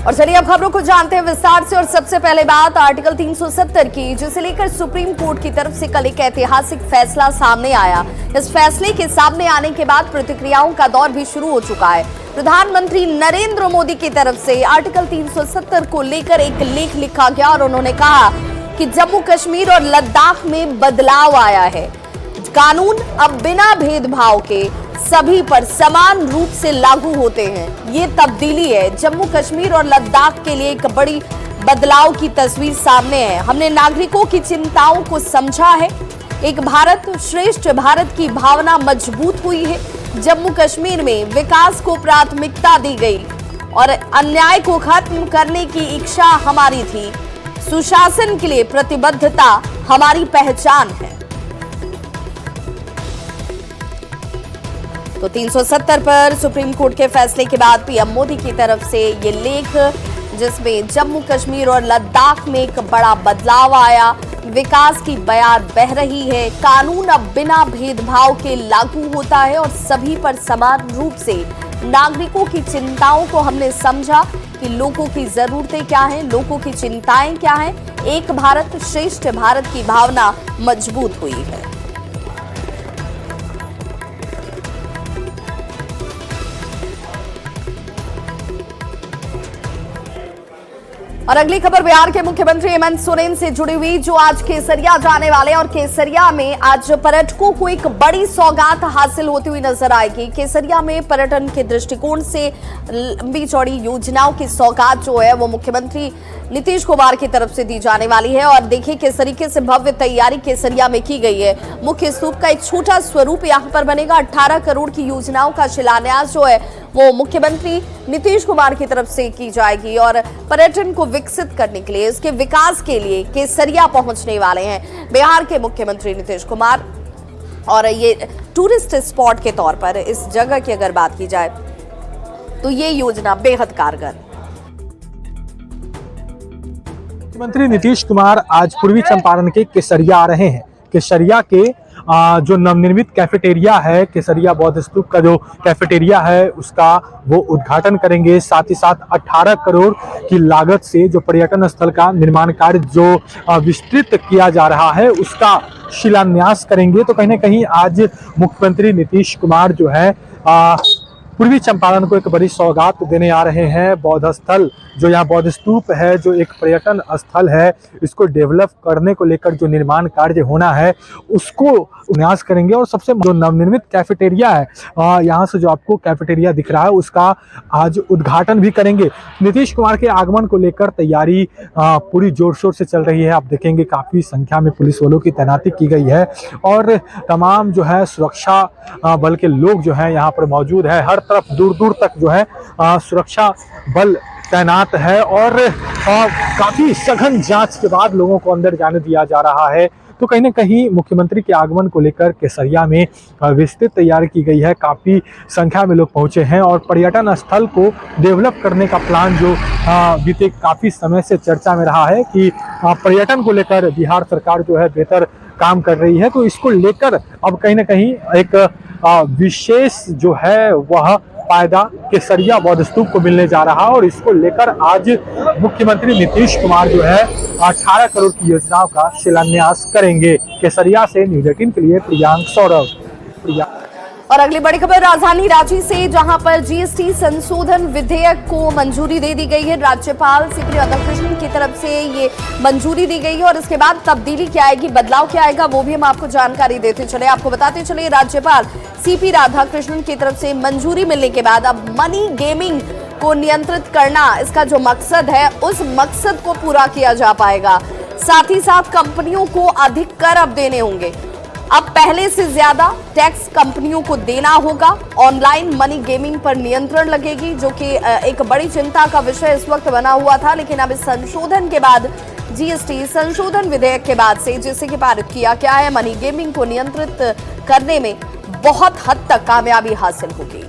और चलिए अब खबरों को जानते हैं विस्तार से। और सबसे पहले बात आर्टिकल 370 की, जिसे लेकर सुप्रीम कोर्ट की तरफ से कल एक ऐतिहासिक फैसला सामने आया। इस फैसले के सामने आने के बाद प्रतिक्रियाओं का दौर भी शुरू हो चुका है। प्रधानमंत्री नरेंद्र मोदी की तरफ से आर्टिकल 370 को लेकर एक लेख लिखा गया और उन्होंने कहा कि जम्मू कश्मीर और लद्दाख में बदलाव आया है। कानून अब बिना भेदभाव के सभी पर समान रूप से लागू होते हैं। ये तब्दीली है। जम्मू कश्मीर और लद्दाख के लिए एक बड़ी बदलाव की तस्वीर सामने है। हमने नागरिकों की चिंताओं को समझा है। एक भारत श्रेष्ठ भारत की भावना मजबूत हुई है। जम्मू कश्मीर में विकास को प्राथमिकता दी गई और अन्याय को खत्म करने की इच्छा हमारी थी। सुशासन के लिए प्रतिबद्धता हमारी पहचान है। तो 370 पर सुप्रीम कोर्ट के फैसले के बाद पीएम मोदी की तरफ से ये लेख, जिसमें जम्मू कश्मीर और लद्दाख में एक बड़ा बदलाव आया, विकास की बयार बह रही है, कानून अब बिना भेदभाव के लागू होता है और सभी पर समान रूप से नागरिकों की चिंताओं को हमने समझा कि लोगों की जरूरतें क्या हैं, लोगों की चिंताएं क्या हैं। एक भारत श्रेष्ठ भारत की भावना मजबूत हुई है। और अगली खबर बिहार के मुख्यमंत्री हेमंत सोरेन से जुड़ी हुई, जो आज केसरिया जाने वाले और केसरिया में आज पर्यटकों को एक बड़ी सौगात हासिल होती हुई नजर आएगी। केसरिया में पर्यटन के दृष्टिकोण से लंबी चौड़ी योजनाओं की सौगात जो है वो मुख्यमंत्री नीतीश कुमार की तरफ से दी जाने वाली है। और देखिए किस तरीके से भव्य तैयारी केसरिया में की गई है। मुख्य स्तूप का एक छोटा स्वरूप यहाँ पर बनेगा। 18 करोड़ की योजनाओं का शिलान्यास जो है वो मुख्यमंत्री नीतीश कुमार की तरफ से की जाएगी और पर्यटन को विकसित करने के लिए, इसके विकास के लिए केसरिया पहुंचने वाले हैं बिहार के मुख्यमंत्री नीतीश कुमार। और ये टूरिस्ट स्पॉट के तौर पर इस जगह की अगर बात की जाए तो ये योजना बेहद कारगर। मुख्यमंत्री नीतीश कुमार आज पूर्वी चंपारण के केसरिया आ रहे हैं। केसरिया के जो नवनिर्मित कैफेटेरिया है, केसरिया बौद्ध स्तूप का जो कैफेटेरिया है उसका वो उद्घाटन करेंगे। साथ ही साथ 18 करोड़ की लागत से जो पर्यटन स्थल का निर्माण कार्य जो विस्तृत किया जा रहा है उसका शिलान्यास करेंगे। तो कहीं ना कहीं आज मुख्यमंत्री नीतीश कुमार जो है पूर्वी चंपारण को एक बड़ी सौगात देने आ रहे हैं। बौद्ध स्थल जो यहाँ बौद्ध स्तूप है, जो एक पर्यटन स्थल है, इसको डेवलप करने को लेकर जो निर्माण कार्य होना है उसको न्यास करेंगे। और सबसे जो नवनिर्मित कैफेटेरिया है, यहाँ से जो आपको कैफेटेरिया दिख रहा है उसका आज उद्घाटन भी करेंगे। नीतीश कुमार के आगमन को लेकर तैयारी पूरी जोर शोर से चल रही है। आप देखेंगे काफ़ी संख्या में पुलिस वालों की तैनाती की गई है और तमाम जो है सुरक्षा बल के लोग जो है यहाँ पर मौजूद है। हर तरफ दूर दूर तक जो है सुरक्षा बल तैनात है और काफी सघन जांच के बाद लोगों को अंदर जाने दिया जा रहा है। तो कहीं ना कहीं मुख्यमंत्री के आगमन को लेकर केसरिया में विस्तृत तैयारी की गई है। काफ़ी संख्या में लोग पहुंचे हैं और पर्यटन स्थल को डेवलप करने का प्लान जो बीते काफ़ी समय से चर्चा में रहा है कि पर्यटन को लेकर बिहार सरकार जो है बेहतर काम कर रही है। तो इसको लेकर अब कहीं ना कहीं एक विशेष जो है वह फायदा केसरिया बौद्ध स्तूप को मिलने जा रहा है और इसको लेकर आज मुख्यमंत्री नीतीश कुमार जो है 18 करोड़ की योजनाओं का शिलान्यास करेंगे। केसरिया से न्यूज़ 18 के लिए प्रियांक सौरभ। और अगली बड़ी खबर राजधानी रांची से, जहां पर जीएसटी संशोधन विधेयक को मंजूरी दे दी गई है। राज्यपाल सीपी राधाकृष्णन की तरफ से ये मंजूरी दी गई है और इसके बाद तब्दीली क्या आएगी, बदलाव क्या आएगा, वो भी हम आपको जानकारी देते चले। आपको बताते चले राज्यपाल सीपी राधाकृष्णन की तरफ से मंजूरी मिलने के बाद अब मनी गेमिंग को नियंत्रित करना, इसका जो मकसद है उस मकसद को पूरा किया जा पाएगा। साथ ही साथ कंपनियों को अधिक कर अब देने होंगे। अब पहले से ज्यादा टैक्स कंपनियों को देना होगा। ऑनलाइन मनी गेमिंग पर नियंत्रण लगेगी, जो कि एक बड़ी चिंता का विषय इस वक्त बना हुआ था। लेकिन अब इस संशोधन के बाद, जीएसटी संशोधन विधेयक के बाद से जिसे कि पारित किया गया है, मनी गेमिंग को नियंत्रित करने में बहुत हद तक कामयाबी हासिल होगी।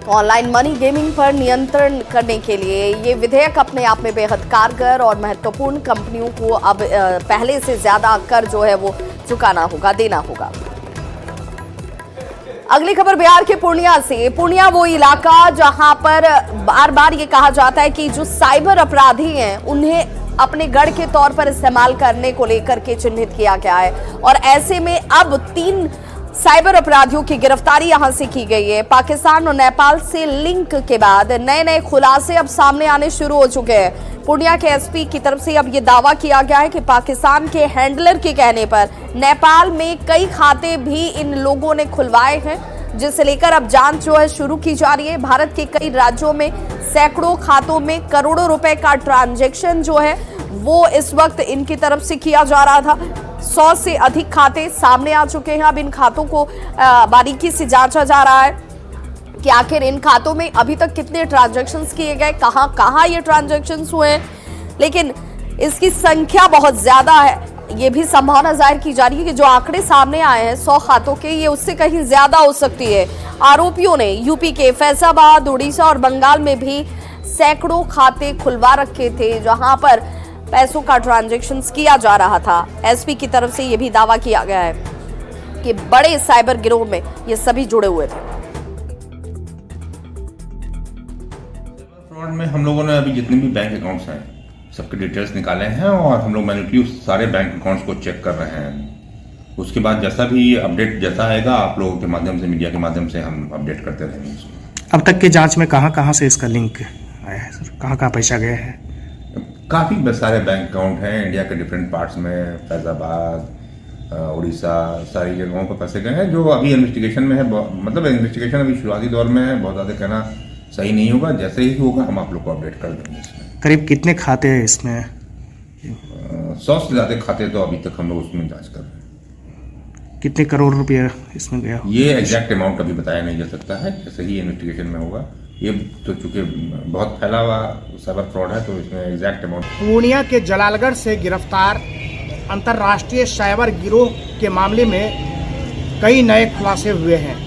ऑनलाइन मनी गेमिंग पर नियंत्रण करने के लिए ये विधेयक अपने आप में बेहद कारगर और महत्वपूर्ण। कंपनियों को अब पहले से ज्यादा कर जो है वो चुकाना होगा, देना होगा। अगली खबर बिहार के पूर्णिया से। पूर्णिया वो इलाका जहां पर बार बार ये कहा जाता है कि जो साइबर अपराधी हैं उन्हें अपने गढ़ के तौर पर इस्तेमाल करने को लेकर के चिन्हित किया गया है और ऐसे में अब 3 साइबर अपराधियों की गिरफ्तारी यहां से की गई है। पाकिस्तान और नेपाल से लिंक के बाद नए नए खुलासे अब सामने आने शुरू हो चुके हैं। पूर्णिया के एसपी की तरफ से अब यह दावा किया गया है कि पाकिस्तान के हैंडलर के कहने पर नेपाल में कई खाते भी इन लोगों ने खुलवाए हैं, जिसे लेकर अब जांच जो है शुरू की जा रही है। भारत के कई राज्यों में सैकड़ों खातों में करोड़ों रुपए का ट्रांजैक्शन जो है वो इस वक्त इनकी तरफ से किया जा रहा था। 100 से अधिक खाते सामने आ चुके हैं। अब इन खातों को बारीकी से जांचा जा रहा है कि आखिर इन खातों में अभी तक कितने ट्रांजैक्शंस किए गए, कहां कहां ये ट्रांजैक्शंस हुए हैं, लेकिन इसकी संख्या बहुत ज्यादा है। ये भी संभावना जाहिर की जा रही है कि जो आंकड़े सामने आए हैं 100 खातों के, ये उससे कहीं ज्यादा हो सकती है। आरोपियों ने यूपी के फैजाबाद, उड़ीसा और बंगाल में भी सैकड़ों खाते खुलवा रखे थे जहां पर पैसों का ट्रांजैक्शंस किया जा रहा था। एसपी की तरफ से यह भी दावा किया गया है कि बड़े साइबर गिरोह में ये सभी जुड़े हुए थे। फ्रॉड में हम लोगों ने अभी जितने भी बैंक अकाउंट्स हैं सबके डिटेल्स निकाले हैं और हम लोग मैन्युअली उस सारे बैंक अकाउंट्स को चेक कर रहे हैं। उसके बाद जैसा भी अपडेट जैसा आएगा आप लोगों के माध्यम से, मीडिया के माध्यम से हम अपडेट करते रहेंगे उसको। अब तक की जांच में कहां से इसका लिंक आया है सर, कहां पैसा गया है? काफ़ी सारे बैंक अकाउंट हैं इंडिया के डिफरेंट पार्ट्स में, फैजाबाद, उड़ीसा, सारी जगहों पर पैसे गए हैं जो अभी इन्वेस्टिगेशन में है। मतलब इन्वेस्टिगेशन अभी शुरुआती दौर में है, बहुत ज़्यादा कहना सही नहीं होगा। जैसे ही होगा हम आप लोग को अपडेट कर देंगे। इसमें करीब कितने खाते हैं इसमें? 100 से ज़्यादा खाते तो अभी तक हम लोग उसमें जांच कर रहे हैं। कितने करोड़ रुपया इसमें गया? ये एग्जैक्ट अमाउंट अभी बताया नहीं जा सकता है, जैसे ही इन्वेस्टिगेशन में होगा। ये तो चूंकि बहुत फैला हुआ साइबर फ्रॉड है तो इसमें एग्जैक्ट अमाउंट। पूर्णिया के जलालगढ़ से गिरफ्तार अंतर्राष्ट्रीय साइबर गिरोह के मामले में कई नए खुलासे हुए हैं।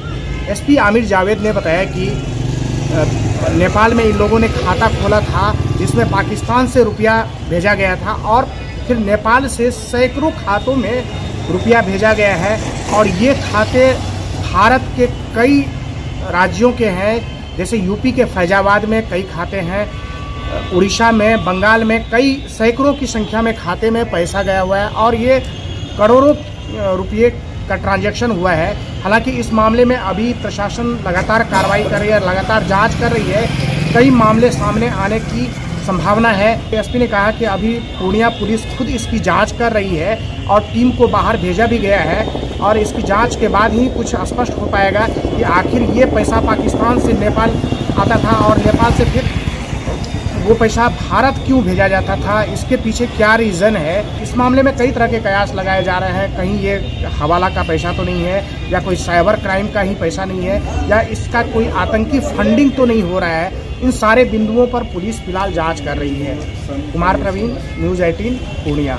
एसपी आमिर जावेद ने बताया कि नेपाल में इन लोगों ने खाता खोला था जिसमें पाकिस्तान से रुपया भेजा गया था और फिर नेपाल से सैकड़ों खातों में रुपया भेजा गया है और ये खाते भारत के कई राज्यों के हैं, जैसे यूपी के फैजाबाद में कई खाते हैं, उड़ीसा में, बंगाल में कई सैकड़ों की संख्या में खाते में पैसा गया हुआ है और ये करोड़ों रुपये का ट्रांजैक्शन हुआ है। हालांकि इस मामले में अभी प्रशासन लगातार कार्रवाई कर रही है, लगातार जांच कर रही है। कई मामले सामने आने की संभावना है। एसपी ने कहा कि अभी पूर्णिया पुलिस खुद इसकी जांच कर रही है और टीम को बाहर भेजा भी गया है और इसकी जांच के बाद ही कुछ स्पष्ट हो पाएगा कि आखिर ये पैसा पाकिस्तान से नेपाल आता था और नेपाल से फिर वो पैसा भारत क्यों भेजा जाता था, इसके पीछे क्या रीज़न है। इस मामले में कई तरह के कयास लगाए जा रहे हैं। कहीं ये हवाला का पैसा तो नहीं है या कोई साइबर क्राइम का ही पैसा नहीं है या इसका कोई आतंकी फंडिंग तो नहीं हो रहा है। इन सारे बिंदुओं पर पुलिस फिलहाल जांच कर रही है। कुमार प्रवीण, न्यूज़ 18 पूर्णिया।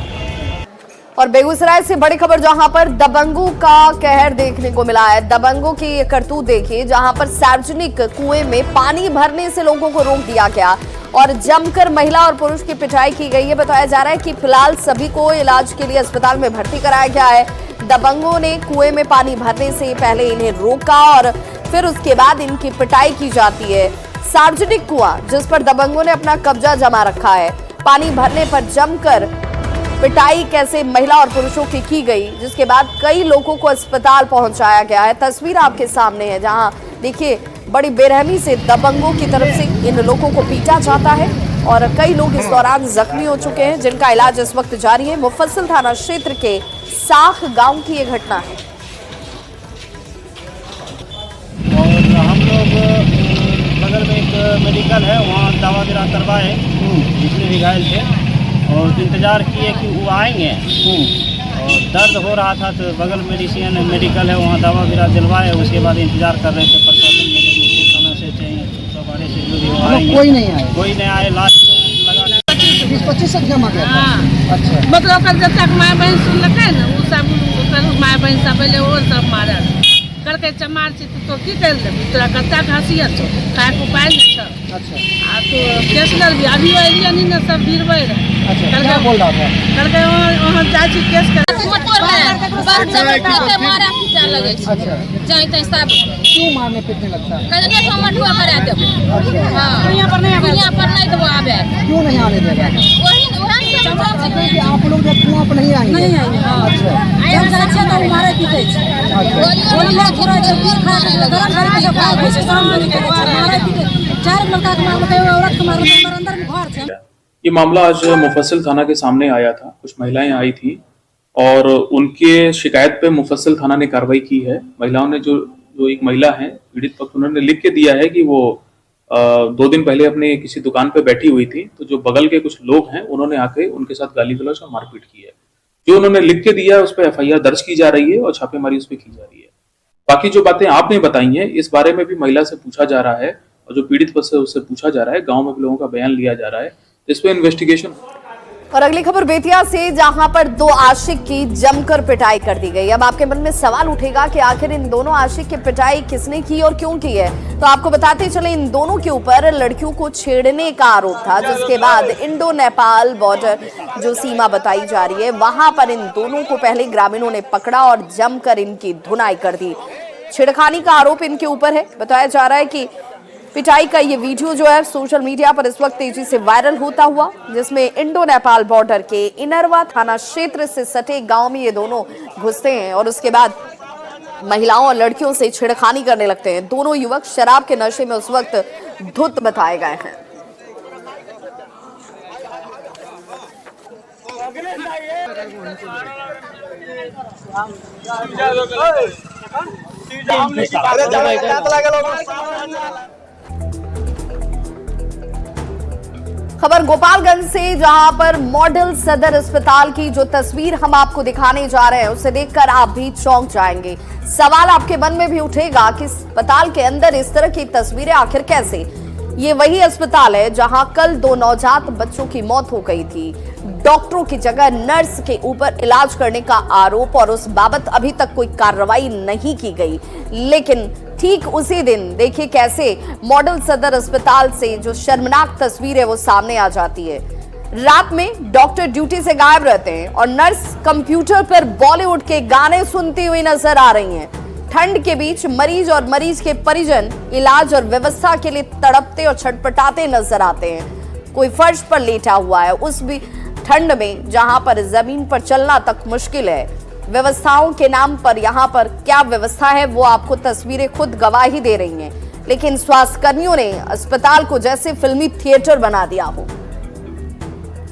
और बेगूसराय से बड़ी खबर जहां पर दबंगों का कहर देखने को मिला है। दबंगों की ये करतूत देखिए, जहां पर सार्वजनिक कुएं में पानी भरने से लोगों को रोक दिया गया और जमकर महिला और पुरुष की पिटाई की गई है। बताया जा रहा है कि फिलहाल सभी को इलाज के लिए अस्पताल में भर्ती कराया गया है। दबंगों ने कुएं में पानी भरने से पहले इन्हें रोका और फिर उसके बाद इनकी पिटाई की जाती है। सार्वजनिक कुआं जिस पर दबंगों ने अपना कब्जा जमा रखा है, पानी भरने पर जमकर पिटाई कैसे महिला और पुरुषों की गई, जिसके बाद कई लोगों को अस्पताल पहुंचाया गया है। तस्वीर आपके सामने है जहां देखिए बड़ी बेरहमी से दबंगों की तरफ से इन लोगों को पीटा जाता है और कई लोग इस दौरान जख्मी हो चुके हैं जिनका इलाज इस वक्त जारी है। मुफस्सिल थाना क्षेत्र के साख गांव की ये घटना है। और हम लोग बगल में एक मेडिकल है, वहाँ दवा बिरा करवाए जितने भी घायल थे और इंतज़ार किए कि वो आएंगे और दर्द हो रहा था तो बगल मेडिकल है वहाँ दवा बिरा दिलवाए। उसके बाद इंतज़ार कर रहे थे प्रशासन थाना से चाहिए सवारी से जो भी आएंगे। कोई नहीं आए। लास्ट लगा 20-25 तक जमा गया। अच्छा, मतलब जब तक माय बहन सुन लगे ना वो सब माय बहन सब पहले और सब मारल करके चमार छी तो की कर लेबी तोरा कत्ता खासियत छौ खाए को पाए नहीं छ अच्छा आ तो केस लड़ भी अभी एलिया नहीं ना सब गिरबै रहे अच्छा क्या बोल रहा था? करके वहां जाय छी केस कर मारा पीटा लगे छै अच्छा जाई तै सब क्यों मारने पीटने लगता है? कहने को मटुआ करा देबो अच्छा हां यहाँ पर नहीं देबो आबे क्यों नहीं आने देगा? वही सब कि आप लोग जब कुआं पर नहीं आएंगे अच्छा जब अच्छा तो मारे पीटे छै गोली मार थोड़ा जल्दी खा गरम करके सब घुस सामने निकल मारे पीटे चार लड़का के मार के औरत के मार अंदर में घर छै। ये मामला आज मुफस्सिल थाना के सामने आया था। कुछ महिलाएं आई थी और उनके शिकायत पे मुफस्सिल थाना ने कार्रवाई की है। महिलाओं ने जो एक महिला है पीड़ित पक्ष, उन्होंने लिख के दिया है कि वो 2 दिन पहले अपने किसी दुकान पे बैठी हुई थी, तो जो बगल के कुछ लोग हैं उन्होंने आके उनके साथ गाली गलौज और मारपीट की है। जो उन्होंने लिख के दिया है उस पर FIR दर्ज की जा रही है और छापेमारी उस पर की जा रही है। बाकी जो बातें आपने बताई हैं इस बारे में भी महिला से पूछा जा रहा है और जो पीड़ित पक्ष है उससे पूछा जा रहा है। गाँव में भी लोगों का बयान लिया जा रहा है, इस पे इन्वेस्टिगेशन। और अगली खबर बेतिया से, जहां पर 2 आशिक की जमकर पिटाई कर दी गई। अब आपके मन में सवाल उठेगा कि आखिर इन दोनों आशिक की पिटाई किसने की और क्यों की है। तो आपको बताते चले इन दोनों के ऊपर लड़कियों को छेड़ने का आरोप था, जिसके बाद इंडो नेपाल बॉर्डर जो सीमा बताई जा रही है वहां पर इन दोनों को पहले ग्रामीणों ने पकड़ा और जमकर इनकी धुनाई कर दी। छेड़खानी का आरोप इनके ऊपर है। बताया जा रहा है कि पिटाई का ये वीडियो जो है सोशल मीडिया पर इस वक्त तेजी से वायरल होता हुआ, जिसमें इंडो नेपाल बॉर्डर के इनरवा थाना क्षेत्र से सटे गांव में ये दोनों घुसते हैं और उसके बाद महिलाओं और लड़कियों से छेड़खानी करने लगते हैं। दोनों युवक शराब के नशे में उस वक्त धुत बताए गए हैं। खबर गोपालगंज से, जहां पर मॉडल सदर अस्पताल की जो तस्वीर हम आपको दिखाने जा रहे हैं उसे देखकर आप भी चौंक जाएंगे। सवाल आपके मन में भी उठेगा कि अस्पताल के अंदर इस तरह की तस्वीरें आखिर कैसे। ये वही अस्पताल है जहां कल 2 नवजात बच्चों की मौत हो गई थी। डॉक्टरों की जगह नर्स के ऊपर इलाज करने का आरोप और उस बाबत अभी तक कोई कार्रवाई नहीं की गई। लेकिन ठीक उसी दिन देखिए कैसे मॉडल सदर अस्पताल से जो शर्मनाक तस्वीर है वो सामने आ जाती है। रात में डॉक्टर ड्यूटी से गायब रहते हैं और नर्स कंप्यूटर पर बॉलीवुड के गाने सुनती हुई नजर आ रही हैं। ठंड के बीच मरीज और मरीज के परिजन इलाज और व्यवस्था के लिए तड़पते और छटपटाते नजर आते हैं। कोई फर्श पर लेटा हुआ है, उस भी ठंड में जहां पर जमीन पर चलना तक मुश्किल है। व्यवस्थाओं के नाम पर यहाँ पर क्या व्यवस्था है वो आपको तस्वीरें खुद गवाही दे रही हैं। लेकिन स्वास्थ्य कर्मियों ने अस्पताल को जैसे फिल्मी थिएटर बना दिया हो।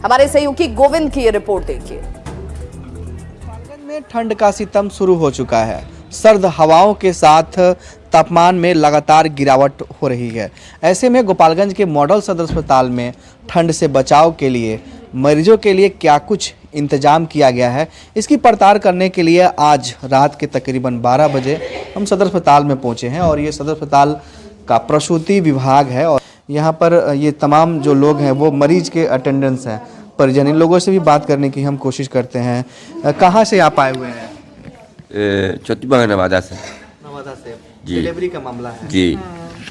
हमारे सहयोगी गोविंद की ये रिपोर्ट देखिए। गोपालगंज में ठंड का सितम शुरू हो चुका है। सर्द हवाओं के साथ तापमान में लगातार गिरावट हो रही है। ऐसे में गोपालगंज के मॉडल सदर अस्पताल में ठंड से बचाव के लिए मरीजों के लिए क्या कुछ इंतजाम किया गया है, इसकी पड़ताल करने के लिए आज रात के तकरीबन 12 बजे हम सदर अस्पताल में पहुंचे हैं। और ये सदर अस्पताल का प्रसूति विभाग है और यहाँ पर ये तमाम जो लोग हैं वो मरीज के अटेंडेंस हैं, परिजन। इन लोगों से भी बात करने की हम कोशिश करते हैं। कहाँ से आप आए हुए हैं? चौथीबाग नवादा से। नवादा से जी। डिलीवरी का मामला है जी।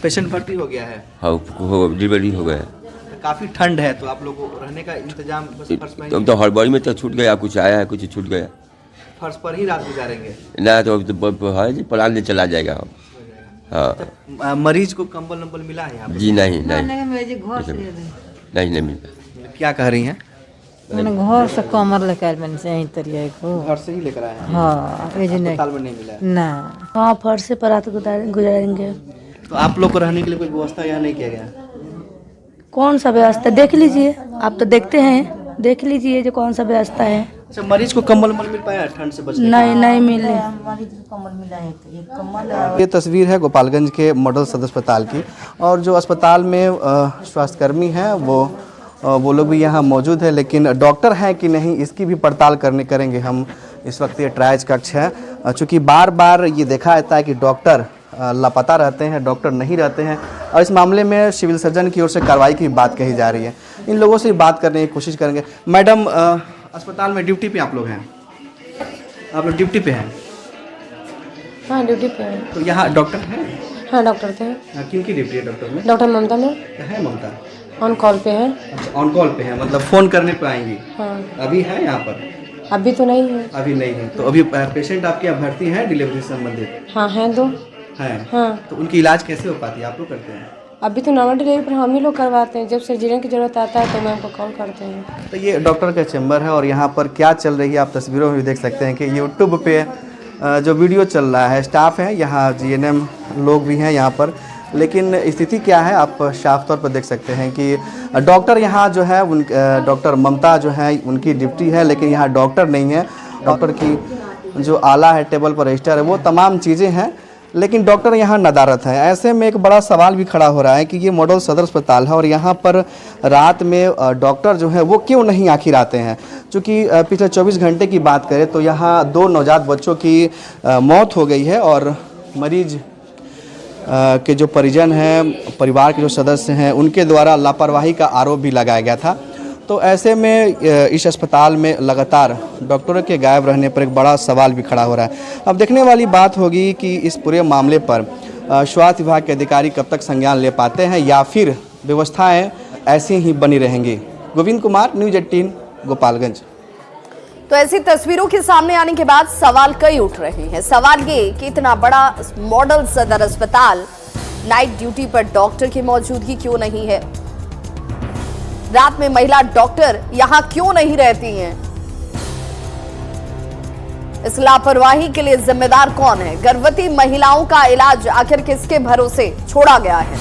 पेशेंट भर्ती हो गया है? हाँ, डिलीवरी हो गया। काफ़ी ठंड है तो आप लोग को रहने का इंतजाम तो हड़बड़ी में तो छूट गया, कुछ आया है कुछ छूट गया। फर्श पर ही रात गुजारेंगे ना तो है जी, प्लान ले चला जाएगा। हाँ। मरीज को कंबल नंबल मिला है यहाँ पे? जी नहीं मिला। क्या कह रही हैं? मैंने घर से कमर लेकर मैंने से यहीं तरिया को घर से ही लेकर आए हैं? हाँ, अस्पताल में नहीं मिला ना। हाँ, फर्श पर रात गुजारेंगे। तो आप लोग को रहने के लिए कोई व्यवस्था यहाँ नहीं किया गया? कौन सा व्यवस्था देख लीजिए, आप तो देखते हैं, देख लीजिए जो कौन सा व्यवस्था है। अच्छा, मरीज को कंबल मिल पाया ठंड से बचने? नहीं मिले। ये तस्वीर है गोपालगंज के मॉडल सदर अस्पताल की। और जो अस्पताल में स्वास्थ्यकर्मी हैं वो लोग भी यहाँ मौजूद है, लेकिन डॉक्टर हैं कि नहीं इसकी भी पड़ताल करेंगे हम। इस वक्त ये ट्रायज कक्ष है, चूँकि बार बार ये देखा जाता है कि डॉक्टर लापता रहते हैं, डॉक्टर नहीं रहते हैं। और इस मामले में सिविल सर्जन की ओर से कार्रवाई की बात कही जा रही है। इन लोगों से बात करने की कोशिश करेंगे। मैडम, अस्पताल में ड्यूटी पे आप लोग हैं? आप लोग ड्यूटी पे हैं? हाँ ड्यूटी पे है। तो यहाँ डॉक्टर है? हाँ डॉक्टर थे। किन की ड्यूटी है डॉक्टर में? डॉक्टर ममता में है। ममता ऑन कॉल पे है। अच्छा, ऑन कॉल पे है, मतलब फ़ोन करने पे आएंगी? हाँ अभी है यहाँ पर? अभी तो नहीं है। अभी नहीं है। तो अभी पेशेंट आपके यहाँ भर्ती है डिलीवरी से संबंधित? हाँ हैं 2 हैं। हाँ। तो उनकी इलाज कैसे हो पाती है, आप लोग करते हैं? अभी तो नॉर्मल डिलीवरी पर हम ही लोग करवाते हैं, जब सर्जरी की ज़रूरत आता है तो मैं हमको कॉल करते हैं। तो ये डॉक्टर का चैम्बर है और यहाँ पर क्या चल रही है आप तस्वीरों में भी देख सकते हैं कि यूट्यूब पे जो वीडियो चल रहा है, स्टाफ है यहाँ, जीएनएम लोग भी हैं यहाँ पर, लेकिन स्थिति क्या है आप साफ तौर पर देख सकते हैं कि डॉक्टर यहाँ जो है डॉक्टर ममता जो है उनकी ड्यूटी है, लेकिन यहाँ डॉक्टर नहीं है। डॉक्टर की जो आला है, टेबल पर रजिस्टर है, वो तमाम चीज़ें हैं, लेकिन डॉक्टर यहाँ नदारत है। ऐसे में एक बड़ा सवाल भी खड़ा हो रहा है कि ये मॉडल सदर अस्पताल है और यहाँ पर रात में डॉक्टर जो है वो क्यों नहीं आखिर आते हैं। चूँकि पिछले 24 घंटे की बात करें तो यहाँ 2 नवजात बच्चों की मौत हो गई है और मरीज के जो परिजन हैं, परिवार के जो सदस्य हैं, उनके द्वारा लापरवाही का आरोप भी लगाया गया था। तो ऐसे में इस अस्पताल में लगातार डॉक्टरों के गायब रहने पर एक बड़ा सवाल भी खड़ा हो रहा है। अब देखने वाली बात होगी कि इस पूरे मामले पर स्वास्थ्य विभाग के अधिकारी कब तक संज्ञान ले पाते हैं या फिर व्यवस्थाएं ऐसी ही बनी रहेंगी। गोविंद कुमार, न्यूज़ 18, गोपालगंज। तो ऐसी तस्वीरों के सामने आने के बाद सवाल कई उठ रहे हैं। सवाल ये कि इतना बड़ा मॉडल सदर अस्पताल, नाइट ड्यूटी पर डॉक्टर की मौजूदगी क्यों नहीं है? रात में महिला डॉक्टर यहां क्यों नहीं रहती हैं? इस लापरवाही के लिए जिम्मेदार कौन है? गर्भवती महिलाओं का इलाज आखिर किसके भरोसे छोड़ा गया है?